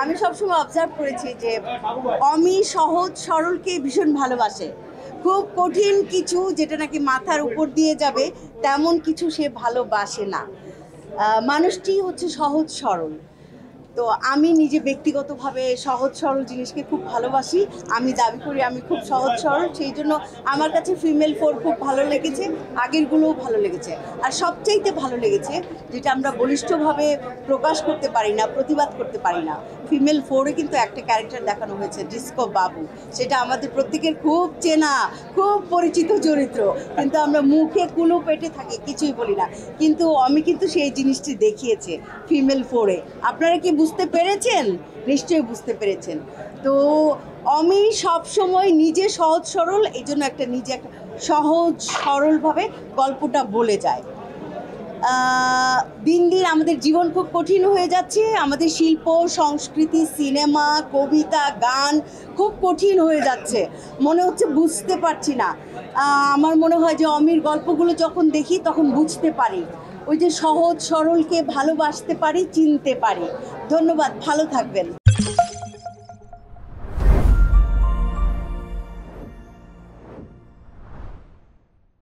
আমি সবসময় অবজার্ভ করেছি যে অমি সহজ সরলকে ভীষণ ভালোবাসে। খুব কঠিন কিছু যেটা নাকি মাথার উপর দিয়ে যাবে তেমন কিছু সে ভালোবাসে না। মানুষটি হচ্ছে সহজ সরল। তো আমি নিজে ব্যক্তিগতভাবে সহজ সরল জিনিসকে খুব ভালোবাসি। আমি দাবি করি আমি খুব সহজ সরল, সেই জন্য আমার কাছে ফিমেল 4 খুব ভালো লেগেছে, আগেরগুলোও ভালো লেগেছে। আর সবচাইতে ভালো লেগেছে যেটা আমরা বলিষ্ঠভাবে প্রকাশ করতে পারি না, প্রতিবাদ করতে পারি না, ফিমেল 4-এ কিন্তু একটা ক্যারেক্টার দেখানো হয়েছে, ডিস্কো বাবু। সেটা আমাদের প্রত্যেকের খুব চেনা, খুব পরিচিত চরিত্র, কিন্তু আমরা মুখে কুলু পেটে থাকি, কিছুই বলি না। কিন্তু আমি কিন্তু সেই জিনিসটি দেখিয়েছে ফিমেল 4-এ। আপনারা কি বুঝতে পেরেছেন? নিশ্চয়ই বুঝতে পেরেছেন। তো অমি সবসময় নিজে সহজ সরল, এই জন্য একটা সহজ সরলভাবে গল্পটা বলে যায়। দিন দিন আমাদের জীবন খুব কঠিন হয়ে যাচ্ছে, আমাদের শিল্প সংস্কৃতি, সিনেমা, কবিতা, গান খুব কঠিন হয়ে যাচ্ছে, মনে হচ্ছে বুঝতে পারছি না। আমার মনে হয় যে অমির গল্পগুলো যখন দেখি তখন বুঝতে পারি, ওই যে সহজ সরলকে ভালোবাসতে পারি, চিনতে পারি। ধন্যবাদ, ভালো থাকবেন।